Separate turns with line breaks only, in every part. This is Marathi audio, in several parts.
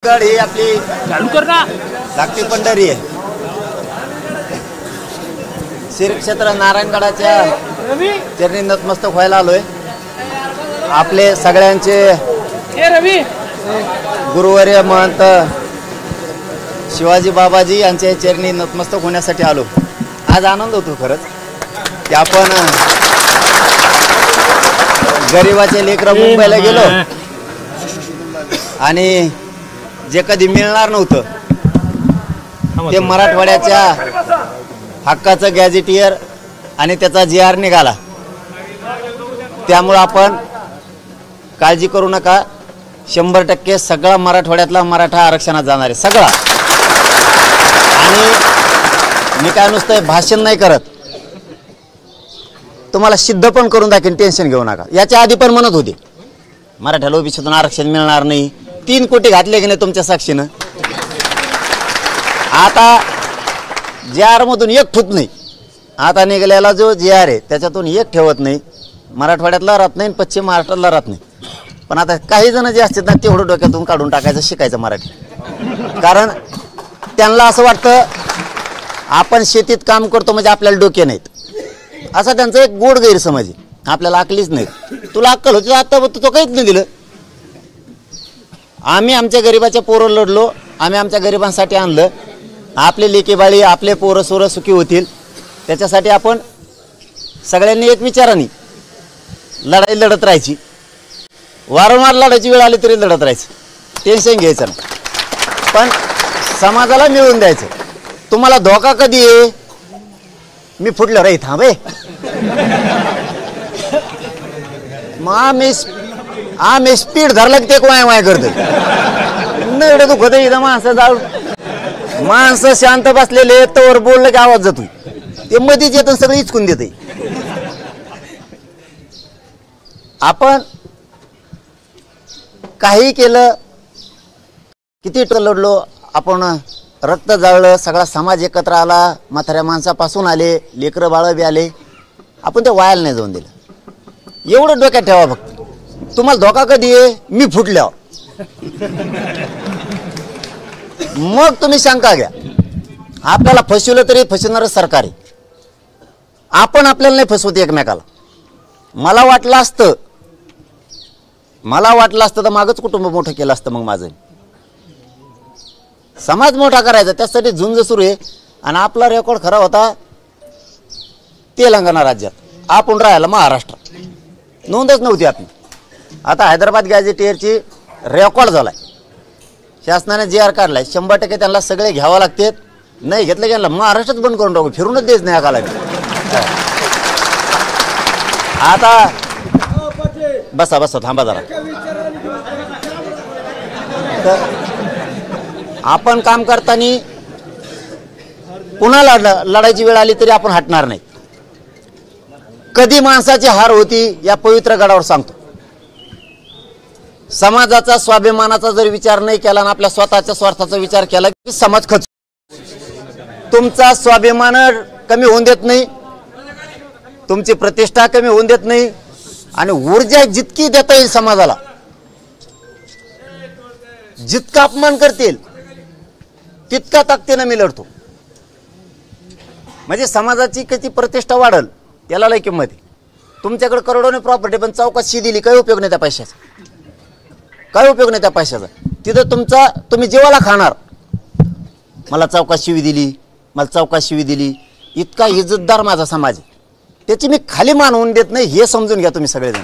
गड ही आपली
चालू कर ना
धाकटी पंढरी आहे. श्री क्षेत्र नारायणगडाच्या चरणी नतमस्तक व्हायला आलोय. आपले सगळ्यांचे
रवी
गुरुवर्य महंत शिवाजी बाबाजी यांच्या चरणी नतमस्तक होण्यासाठी आलो. आज आनंद होतो खरंच की आपण गरिबाचे लेकरं मुंबईला गेलो आणि जे कधी मिळणार नव्हतं ते मराठवाड्याच्या हक्काचं गॅझेटियर आणि त्याचा GR निघाला. त्यामुळे आपण काळजी करू नका, 100% सगळा मराठवाड्यातला मराठा आरक्षणात जाणार आहे सगळा. आणि मी काय नुसतं भाषण नाही करत, तुम्हाला सिद्ध पण करून दाखवेन, टेन्शन घेऊ नका. याच्या आधी पण म्हणत होते मराठ्याला ओबीसीतून आरक्षण मिळणार नाही, 3 कोटी घातले की नाही तुमच्या साक्षीनं. आता GR मधून एक ठूत नाही. आता निघालेला जो GR आहे त्याच्यातून एक ठेवत नाही. मराठवाड्यातला राहत नाही, पश्चिम महाराष्ट्रातला राहत नाही. पण आता काही जण जे असतात ना तेवढं डोक्यातून काढून टाकायचं, शिकायचं मराठी. कारण त्यांना असं वाटतं आपण शेतीत काम करतो म्हणजे आपल्याला डोके नाहीत, असा त्यांचा एक गोड गैरसमज आहे. आपल्याला अकलीच नाही. तुला अक्कल होती आता तो काहीच नाही दिलं. आम्ही आमच्या गरिबाच्या पोरं लढलो, आम्ही आमच्या गरिबांसाठी आणलं. आपले लेकीबाळी आपले पोरं सोरं सुखी होतील त्याच्यासाठी आपण सगळ्यांनी एक विचाराने लढाई लढत राहायची. वारंवार लढायची वेळ आली तरी लढत राहायचं, टेन्शन घ्यायचं नाही, पण समाजाला मिळवून द्यायचं. तुम्हाला धोका कधी आहे? मी फुटलं रे थांबे आम्ही स्पीड धरलं की ते वाय वाय करत न एवढं दुखत इथं. माणसं जाऊ माणसं शांत बसलेले तवर बोललं की आवाज जातोय, ते मध्येच येतं सगळं इचकून देत. आपण काही केलं, किती लढलो आपण, रक्त जाळलं, सगळा समाज एकत्र आला, म्हाताऱ्या माणसापासून आले, लेकरं बाळं बी आले, आपण ते वायाला नाही जाऊन दिलं. एवढं डोक्यात ठेवा फक्त. तुम्हाला धोका कधी आहे? मी फुटल्यावर. मग तुम्ही शंका घ्या. आपल्याला फसवलं तरी फसवणारं सरकार आहे. आपण आपल्याला नाही फसवत एकमेकाला. मला वाटलं असतं तर मागच कुटुंब मोठं केलं असतं. मग माझं समाज मोठा करायचा, त्यासाठी झुंज सुरू आहे. आणि आपला रेकॉर्ड खरा होता तेलंगणा राज्यात, आपण राहायला महाराष्ट्रात, नोंदच नव्हती आपली. आता हैदराबाद गॅझेटियरची रेकॉर्ड झालाय, शासनाने GR काढलाय. 100% त्यांना सगळे घ्यावं लागते. नाही घेतलं की महाराष्ट्रात बंद करून टाकू, फिरूनच देत नाही आकाला. आता बसा थांबा जरा. आपण काम करताना पुन्हा लढायची वेळ आली तरी आपण हटणार नाही. कधी माणसाची हार होती या पवित्र गडावर सांगतो. समाजाचा स्वाभिमानाचा जर विचार नाही केला आणि आपल्या स्वतःच्या स्वार्थाचा विचार केला की समाज खचतो. तुमचा स्वाभिमान कमी होऊन देत नाही, तुमची प्रतिष्ठा कमी होऊन देत नाही. आणि ऊर्जा जितकी देता येईल समाजाला, जितका अपमान करतील तितका ताकदीने मी लढतो. म्हणजे समाजाची किती प्रतिष्ठा वाढल याला लय किंमत आहे. तुमच्याकडे करोडोने प्रॉपर्टी पण चौकशी दिली, काही उपयोग नाही त्या पैशाचा, काही उपयोग नाही त्या पैशाचा. तिथं तुम्ही जीवाला खाणार. मला चौकात शिवी दिली, इतका इज्जतदार माझा समाज आहे, त्याची मी खाली मान होऊन देत नाही. हे समजून घ्या तुम्ही सगळेजण.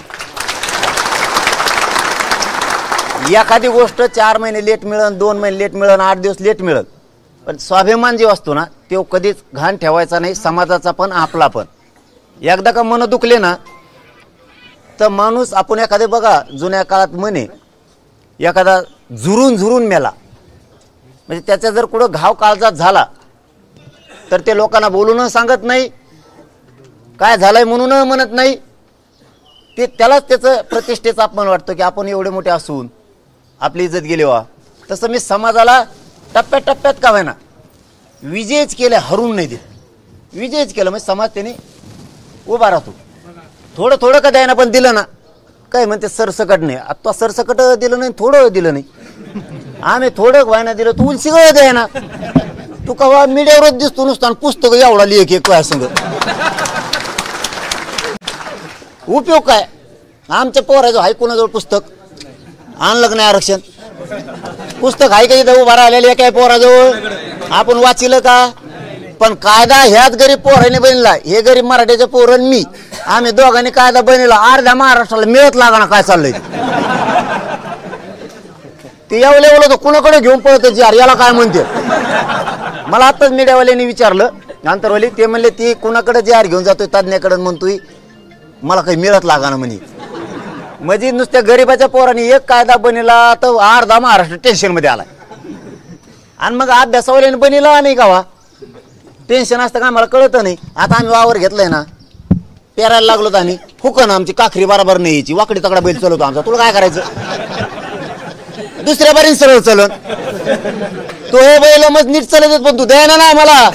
एखादी गोष्ट 4 महिने लेट मिळेल, 2 महिने लेट मिळेल, 8 दिवस लेट मिळेल, पण स्वाभिमान जो असतो ना तो कधीच घाण ठेवायचा नाही, समाजाचा पण आपला पण. एकदा का मन दुखले ना तर माणूस, आपण एखादे बघा जुन्या काळात म्हणे एखादा झुरून मेला म्हणजे त्याचा जर कुठं घाव काळजात झाला तर ते लोकांना बोलून सांगत नाही, काय झालंय म्हणून म्हणत नाही. ते त्यालाच त्याचं प्रतिष्ठेचा अपमान वाटतो की आपण एवढे मोठे असून आपली इज्जत गेली वा. तसं मी समाजाला टप्प्याटप्प्यात का व्हायना विजयच केलं, हरून नाही देत. विजयच केलं म्हणजे समाज त्याने उभा राहतो. थोडं थोडं का द्यायना पण दिलं ना, काय म्हणते सरसकट नाही. आता सरसकट दिलं नाही, थोडं दिलं नाही. आम्ही थोडं व्हायना दिलं तू उलसी गळ द्याय ना. तू कवा मीडियावरच दिसतो नुसतं पुस्तक एवढा लिह एक काय संग उपयोग काय. आमच्या पोराजवळ आहे कोणाजवळ पुस्तक आणलं का नाही आरक्षण पुस्तक आहे का इथं उभा राहिलेलं काय पोराजवळ आपण वाचिलं का. पण कायदा ह्याच गरीब पोराने बनला. हे गरीब मराठ्याच्या पोरण मी आम्ही दोघांनी कायदा बनवला. अर्ध्या महाराष्ट्राला मिळत लागा ना काय चाललंय ते एवढं तर कुणाकडे घेऊन पळत जी याला काय म्हणते. मला आताच मीडियावाल्यांनी विचारलं आंतरवाली ते म्हणले ती कुणाकडे जी घेऊन जातोय तज्ञाकडे म्हणतोय मला काही मिळत लागा ना म्हणे. म्हणजे नुसत्या गरीबाच्या पोरांनी एक कायदा बनला तर अर्धा महाराष्ट्र टेन्शन मध्ये आलाय. आणि मग अभ्यासावाल्याने बनला नाही का वा टेन्शन असतं का आम्हाला कळत नाही. आता आम्ही वावर घेतलंय ना पेरायला लागलो तर आम्ही फुकन आमची काखरी बरोबर नाही यायची वाकडी तकडा बैल चलवतो आमचा. तुला काय करायचं दुसऱ्या बारीन सरळ चलन तो हे बैल मग नीट चालत येत पण तू द्यायना ना मला.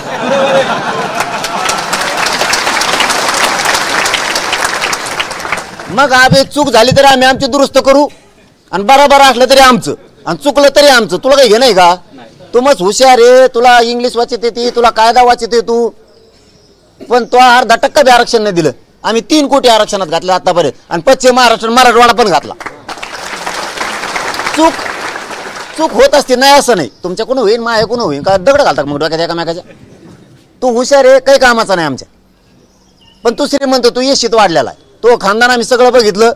मग आम्ही चूक झाली तरी आम्ही आमची दुरुस्त करू आणि बरोबर असलं तरी आमचं आणि चुकलं तरी आमचं. तुला काही घे नाही का तू मग हुशार आहे तुला इंग्लिश वाचत येते तुला कायदा वाचत तू. पण तो अर्धा टक्का बी आरक्षण नाही दिलं. आम्ही 3 कोटी आरक्षणात घातलं आतापर्यंत आणि पश्चिम महाराष्ट्र मराठवाडा पण घातला. चूक चूक होत असते नाही असं नाही. तुमच्याकडून होईल माझ्याकडून होईल का दगड घालतात मग डोक्यात एकामेकाच्या. तू हुशार आहे काही कामाचा नाही आमच्या. पण तू श्रीमंत तू येशीत वाढलेला आहे. तो खानदान आम्ही सगळं बघितलं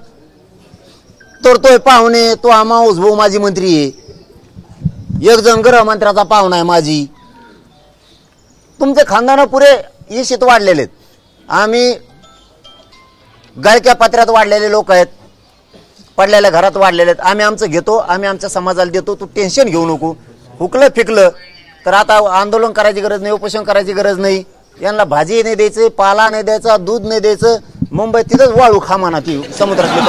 तर तो पाहुणे तो आमाऊस भाऊ माझी मंत्री आहे. एक जण गृहमंत्र्याचा पाहुणा आहे माझी. तुमचे खानदान पुरे येशीत वाढलेले आहेत. आम्ही गायक्या पात्र्यात वाढलेले लोक आहेत पडलेल्या घरात वाढलेले आहेत. आम्ही आमचं घेतो आम्ही आमच्या समाजाला देतो. तू टेन्शन घेऊ नको. हुकलं फिकलं तर आता आंदोलन करायची गरज नाही उपोषण करायची गरज नाही. यांना भाजी नाही द्यायचं पाला नाही द्यायचा दूध नाही द्यायचं. मुंबईत तिथंच वाळू खामाना ती समुद्रातली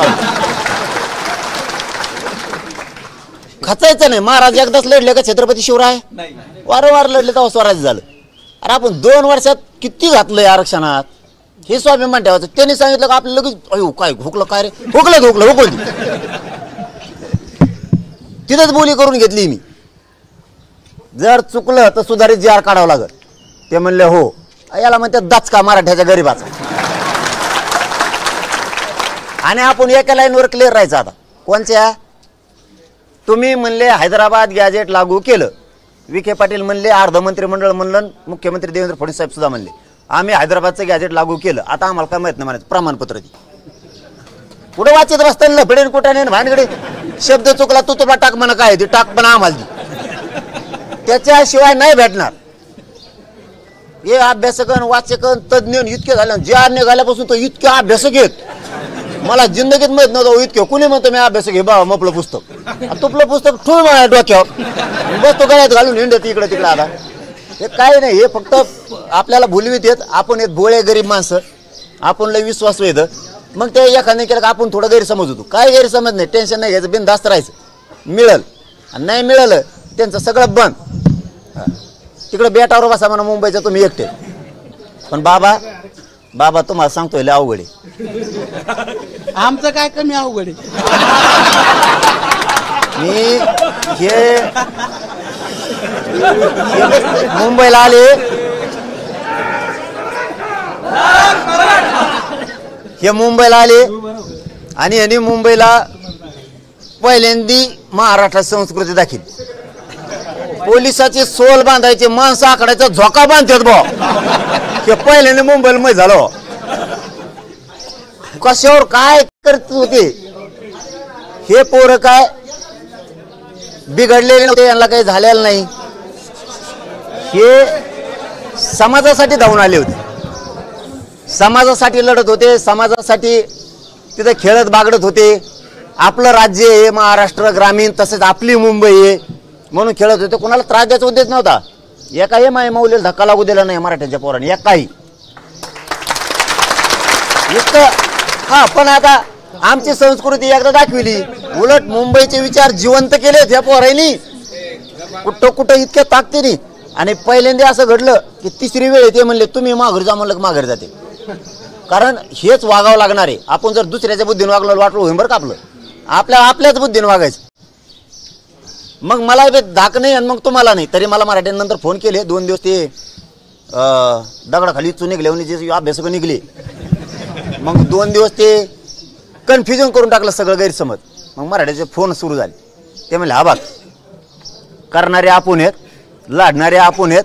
खचायचं नाही. महाराज एकदाच लढले का छत्रपती शिवराय वारंवार लढले तेव्हा स्वराज्य झालं. अरे आपण 2 वर्षात किती घातलंय आरक्षणात हे स्वाभिमान ठेवायचं. त्यांनी सांगितलं का आपलं लगेच अयो काय हुकलं काय रे हुकलं तिथंच बोली करून घेतली मी. जर चुकलं तर सुधारित जी आर काढावं लागल. ते म्हणले हो याला म्हणते दचका मराठ्याच्या गरीबाचा. आणि आपण एका लाईनवर क्लिअर राहायचं. आता कोणत्या तुम्ही म्हणले हैदराबाद गॅजेट लागू केलं. विखे पाटील म्हणले अर्ध मंत्रिमंडळ म्हणलं मुख्यमंत्री देवेंद्र फडणवीस साहेब सुद्धा म्हणले आम्ही हैदराबादचं गॅजेट लागू केलं. आता आम्हाला काय माहित नाही म्हणायचं प्रमाणपत्र दे. पुढे वाचत बसताना लफडेन कुठाने भानगडे शब्द चुकला तू तुला टाक म्हणा काय ते टाक पण आम्हाला दे. त्याच्याशिवाय नाही भेटणार. हे अभ्यासकन वाचकन तज्ञ इतके झाले जे आर निघाल्यापासून तो इतके अभ्यासक घेत मला जिंदगीत माहित नव्हतं इतके. कुणी म्हणतो मी अभ्यासक घे बाबा मपलं पुस्तक तुपलं पुस्तक ठेवून माझ्या डोक्यावर बस तो गळ्यात घालून हिंडत इकडे तिकडे. आता हे काही नाही हे फक्त आपल्याला भुलवीत येत. आपण येत भोळे गरीब माणसं आपण लय विश्वास येतं. मग ते एखाद्याने केलं का आपण थोडं गैरसमज होतो. काय गैरसमज नाही टेन्शन नाही घ्यायचं बिनधास्त राहायचं. मिळल आणि नाही मिळालं त्यांचं सगळं बंद. तिकडे बेटावर बसा म्हणा मुंबईचं तुम्ही एकटे. पण बाबा बाबा तुम्हाला सांगतोय लय अवघड आहे.
आमचं काय कमी अवघड आहे.
मी हे मुंबईला आले आणि यांनी मुंबईला पहिल्यांदी महाराष्ट्र संस्कृती दाखवली. पोलिसाचे सोल बांधायचे माणसं आकडायचा झोका बांधतात भाऊ. हे पहिल्याने मुंबईला मै झालं. कशावर काय करत होते हे पोरं काय बिघडलेले नव्हते यांना काही झालेलं नाही. हे समाजासाठी धावून आले होते. समाजासाठी लढत होते. समाजासाठी तिथे खेळत बागडत होते. आपलं राज्य आहे महाराष्ट्र ग्रामीण तसेच आपली मुंबई आहे म्हणून खेळत होते. कोणाला त्रास द्यायचा उद्देश नव्हता. एकाही माई मौलीला धक्का लागू दिला नाही मराठ्यांच्या पोरांनी एकाही. हा पण आता आमची संस्कृती एकदा दाखविली. उलट मुंबईचे विचार जिवंत केलेत या पोरांनी कुठं कुठं इतक्या ताकदीने. आणि पहिल्यांदा असं घडलं की तिसरी वेळ ते म्हणले तुम्ही माघारी जा म्हणलं माघारी जाते. कारण हेच वागावं लागणार आहे. आपण जर दुसऱ्याच्या बुद्धीने वागलं वाटलं होईल बरं का आपलं आपल्याच बुद्धीने वागायचं. मग मला बी धाक नाही आणि मग तुम्हाला नाही. तरी मला मराठ्यांनंतर फोन केले 2 दिवस ते दगडाखाली चुने निघले जे अभ्यास निघले. मग 2 दिवस ते कन्फ्युजन करून टाकलं सगळं गैरसमज. मग मराठ्याचे फोन सुरू झाले. ते म्हणले हा बाग करणारे आपण आहेत, लाडणारे आपण आहेत,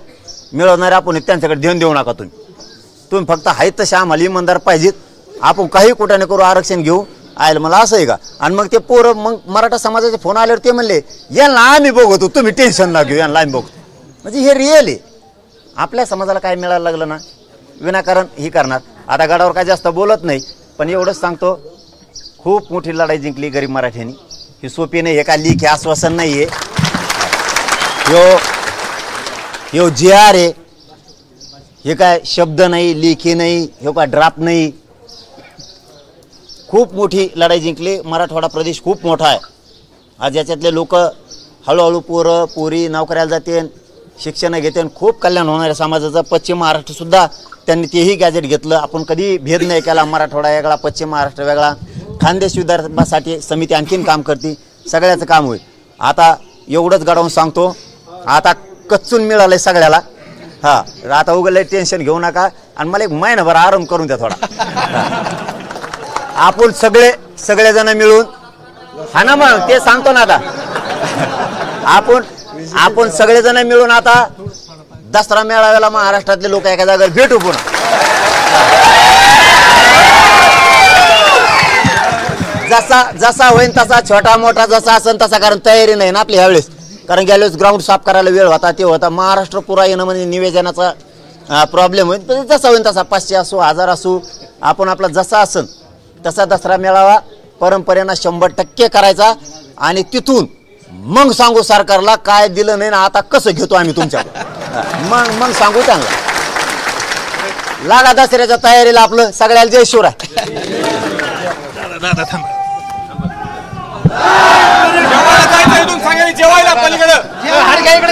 मिळवणारे आपण आहेत, त्यांच्याकडे ध्यान देऊ नका. तुम्ही फक्त आहेत तसे आम्हाला इमानदार पाहिजेत. आपण काही कुठाने करू आरक्षण घेऊ. आयला मला असं आहे का. आणि मग ते पोरं मग मराठा समाजाचे फोन आल्यावर ते म्हणले यांना आम्ही बघतो, तुम्ही टेन्शन ना घेऊ, यांना आम्ही बघतो. म्हणजे हे रिअल आहे. आपल्या समाजाला काय मिळायला लागलं ना विनाकारण ही करणार. आता गडावर काय जास्त बोलत नाही पण एवढंच सांगतो खूप मोठी लढाई जिंकली गरीब मराठ्यांनी. ही सोपी नाही. हे काय लेखी आश्वासन नाही आहे. ह्यो जे आर आहे. हे काय शब्द नाही, लेखी नाही, हे काय ड्राफ्ट नाही. खूप मोठी लढाई जिंकली. मराठवाडा प्रदेश खूप मोठा आहे. आज याच्यातले लोक हळूहळू पोरं पोरी नोकऱ्याला जाते, शिक्षण घेते, खूप कल्याण होणार आहे समाजाचं. पश्चिम महाराष्ट्रसुद्धा त्यांनी तेही गॅजेट घेतलं. आपण कधी भेद नाही केला. मराठवाडा वेगळा, पश्चिम महाराष्ट्र वेगळा. खानदेश विदर्भासाठी समिती आणखीन काम करते. सगळ्याचं काम होईल. आता एवढंच गडावून सांगतो, आता कच्चून मिळालंय सगळ्याला. हा आता उगलंय टेन्शन घेऊ नका आणि मला 1 महिनाभर आराम करून द्या थोडा. आपण सगळेजण मिळून हा ना मग ते सांगतो ना. आता आपण सगळेजण मिळून आता दसरा मेळाव्याला महाराष्ट्रातले लोक एका जागेवर भेटू पुन्हा. जसा होईन तसा, छोटा मोठा जसा असेल तसा. कारण तयारी नाही ना आपली ह्यावेळेस. कारण गेल्या वेळेस ग्राउंड साफ करायला वेळ होता, ते होता. महाराष्ट्र पुरा येणं म्हणजे निवेदनाचा प्रॉब्लेम होईल. जसा होईल तसा 500 असो 1000 असो, आपण आपला जसा असेल तसा दसरा मेळावा परंपरेनं 100% करायचा. आणि तिथून मग सांगू सरकारला काय दिलं नाही ना आता कसं घेतो आम्ही तुमच्या. मग सांगू त्यांना. लागा दसऱ्याच्या तयारीला आपलं. सगळ्याला जय शिवराय.
जेवायला पलीकडे